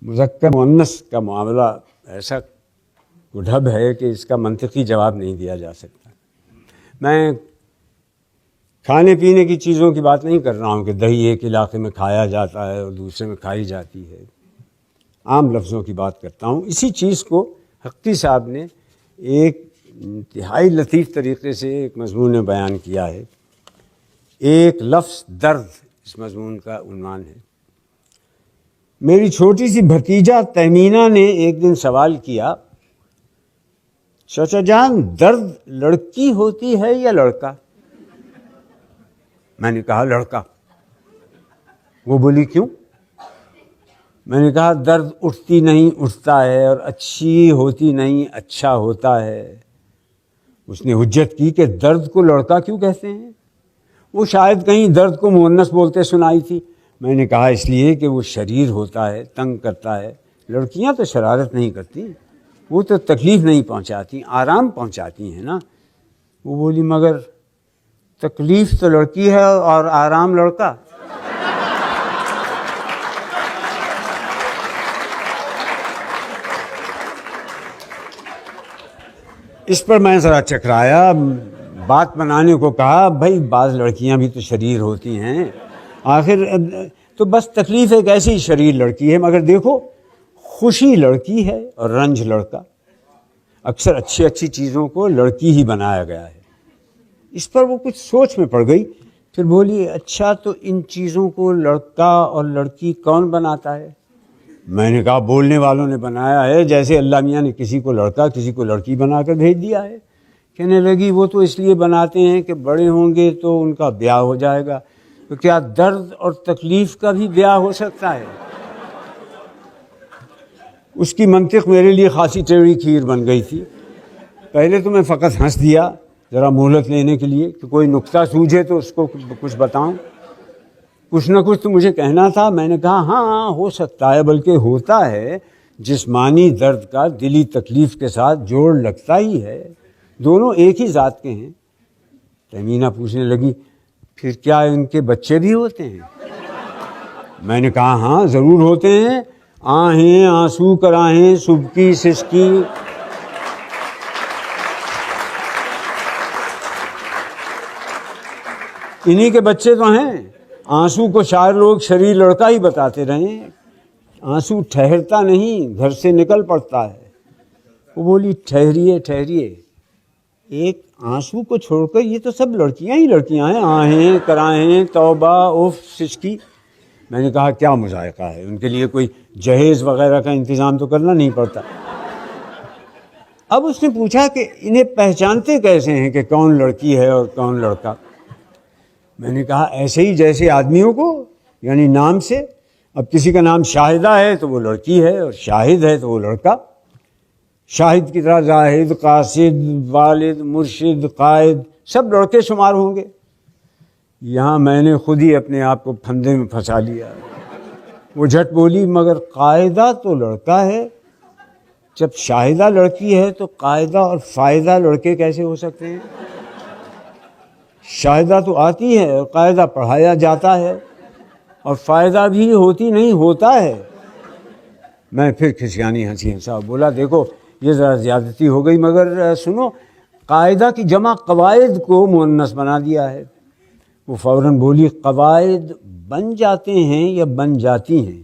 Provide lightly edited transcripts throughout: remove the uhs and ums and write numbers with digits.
مذکر مؤنث کا معاملہ ایسا گڈھب ہے کہ اس کا منطقی جواب نہیں دیا جا سکتا. میں کھانے پینے کی چیزوں کی بات نہیں کر رہا ہوں کہ دہی ایک علاقے میں کھایا جاتا ہے اور دوسرے میں کھائی جاتی ہے. عام لفظوں کی بات کرتا ہوں. اسی چیز کو حقی صاحب نے ایک انتہائی لطیف طریقے سے ایک مضمون میں بیان کیا ہے. ایک لفظ درد اس مضمون کا عنوان ہے. میری چھوٹی سی بھتیجا تہمینہ نے ایک دن سوال کیا، چچا جان درد لڑکی ہوتی ہے یا لڑکا؟ میں نے کہا لڑکا. وہ بولی کیوں؟ میں نے کہا درد اٹھتی نہیں اٹھتا ہے اور اچھی ہوتی نہیں اچھا ہوتا ہے. اس نے حجت کی کہ درد کو لڑکا کیوں کہتے ہیں؟ وہ شاید کہیں درد کو مؤنث بولتے سنائی تھی. میں نے کہا اس لیے کہ وہ شریر ہوتا ہے، تنگ کرتا ہے. لڑکیاں تو شرارت نہیں کرتی، وہ تو تکلیف نہیں پہنچاتی، آرام پہنچاتی ہیں نا. وہ بولی مگر تکلیف تو لڑکی ہے اور آرام لڑکا. اس پر میں ذرا چکرایا، بات بنانے کو کہا بھائی بعض لڑکیاں بھی تو شریر ہوتی ہیں، آخر تو بس تکلیف ایک ایسی شریر لڑکی ہے. مگر دیکھو خوشی لڑکی ہے اور رنج لڑکا. اکثر اچھی اچھی چیزوں کو لڑکی ہی بنایا گیا ہے. اس پر وہ کچھ سوچ میں پڑ گئی. پھر بولی اچھا تو ان چیزوں کو لڑکا اور لڑکی کون بناتا ہے؟ میں نے کہا بولنے والوں نے بنایا ہے، جیسے اللہ میاں نے کسی کو لڑکا کسی کو لڑکی بنا کر بھیج دیا ہے. کہنے لگی وہ تو اس لیے بناتے ہیں کہ بڑے ہوں گے تو ان کا بیاہ ہو جائے گا. تو کیا درد اور تکلیف کا بھی بیاہ ہو سکتا ہے؟ اس کی منطق میرے لیے خاصی ٹیڑھی کھیر بن گئی تھی. پہلے تو میں فقط ہنس دیا ذرا مہلت لینے کے لیے کہ کوئی نکتہ سوجھے تو اس کو کچھ بتاؤں. کچھ نہ کچھ تو مجھے کہنا تھا. میں نے کہا ہاں ہو سکتا ہے، بلکہ ہوتا ہے. جسمانی درد کا دلی تکلیف کے ساتھ جوڑ لگتا ہی ہے، دونوں ایک ہی ذات کے ہیں. تہمینہ پوچھنے لگی پھر کیا ان کے بچے بھی ہوتے ہیں؟ میں نے کہا ہاں ضرور ہوتے ہیں. آہیں آنسو کراہیں سبکی سسکی. انہی کے بچے تو ہیں. آنسو کو شاعر لوگ شریر لڑکا ہی بتاتے رہیں. آنسو ٹھہرتا نہیں، گھر سے نکل پڑتا ہے. وہ بولی ٹھہریے ٹھہریے، ایک آنسو کو چھوڑ کر یہ تو سب لڑکیاں ہی لڑکیاں ہیں. آہیں کراہیں توبہ اف سسکی. میں نے کہا کیا مذائقہ ہے، ان کے لیے کوئی جہیز وغیرہ کا انتظام تو کرنا نہیں پڑتا. اب اس نے پوچھا کہ انہیں پہچانتے کیسے ہیں کہ کون لڑکی ہے اور کون لڑکا؟ میں نے کہا ایسے ہی جیسے آدمیوں کو، یعنی نام سے. اب کسی کا نام شاہدہ ہے تو وہ لڑکی ہے اور شاہد ہے تو وہ لڑکا. شاہد کی طرح زاہد، قاصد، والد، مرشد، قائد سب لڑکے شمار ہوں گے. یہاں میں نے خود ہی اپنے آپ کو پھندے میں پھنسا لیا. وہ جھٹ بولی مگر قاعدہ تو لڑکا ہے. جب شاہدہ لڑکی ہے تو قاعدہ اور فائدہ لڑکے کیسے ہو سکتے ہیں؟ شاہدہ تو آتی ہے اور قاعدہ پڑھایا جاتا ہے، اور فائدہ بھی ہوتی نہیں ہوتا ہے. میں پھر کھسیانی ہنسا. بولا دیکھو یہ ذرا زیادتی ہو گئی، مگر سنو قاعدہ کی جمع قواعد کو مؤنث بنا دیا ہے. وہ فوراً بولی قواعد بن جاتے ہیں یا بن جاتی ہیں؟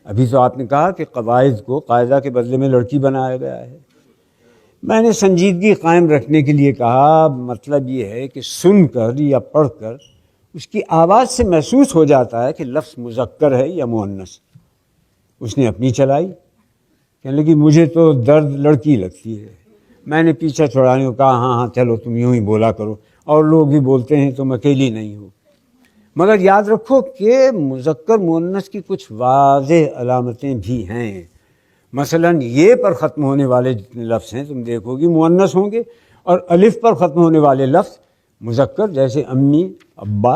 ابھی تو آپ نے کہا کہ قواعد کو قاعدہ کے بدلے میں لڑکی بنایا گیا ہے. میں نے سنجیدگی قائم رکھنے کے لیے کہا مطلب یہ ہے کہ سن کر یا پڑھ کر اس کی آواز سے محسوس ہو جاتا ہے کہ لفظ مذکر ہے یا مؤنث. اس نے اپنی چلائی، کہنے لگی مجھے تو درد لڑکی لگتی ہے. میں نے پیچھا چھوڑانے کو کہا ہاں چلو تم یوں ہی بولا کرو، اور لوگ بھی بولتے ہیں تم اکیلی نہیں ہو. مگر یاد رکھو کہ مذکر مؤنث کی کچھ واضح علامتیں بھی ہیں. مثلا یہ پر ختم ہونے والے جتنے لفظ ہیں تم دیکھو گی مؤنث ہوں گے، اور الف پر ختم ہونے والے لفظ مذکر، جیسے امی ابا،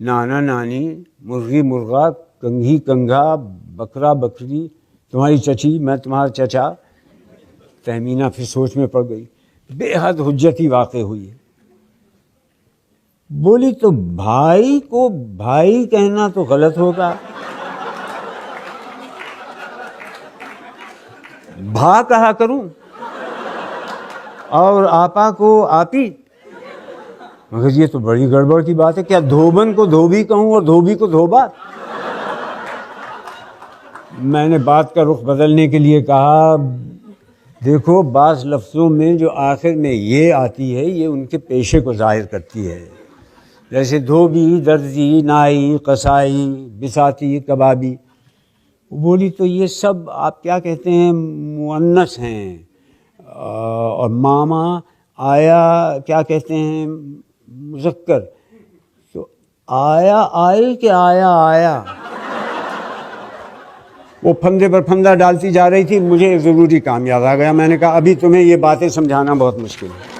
نانا نانی، مرغی مرغا، کنگھی کنگھا، بکرا بکری، تمہاری چچی میں تمہارا چچا. تہمینہ پھر سوچ میں پڑ گئی. بے حد حجتی واقع ہوئی ہے. بولی تو بھائی کو بھائی کہنا تو غلط ہوگا. بھا کہا کروں اور آپا کو آپی؟ مگر یہ تو بڑی گڑبڑ کی بات ہے. کیا دھوبن کو دھوبی کہوں اور دھوبی کو دھوبا؟ میں نے بات کا رخ بدلنے کے لیے کہا دیکھو بعض لفظوں میں جو آخر میں یہ آتی ہے یہ ان کے پیشے کو ظاہر کرتی ہے. جیسے دھوبی، درزی، نائی، قصائی، بساتی، کبابی. بولی تو یہ سب آپ کیا کہتے ہیں مؤنث ہیں، اور ماما آیا کیا کہتے ہیں مذکر. تو آیا آئی کہ آیا آیا؟ وہ پھندے پر پھندا ڈالتی جا رہی تھی. مجھے ضروری کام یاد آ گیا. میں نے کہا ابھی تمہیں یہ باتیں سمجھانا بہت مشکل ہے.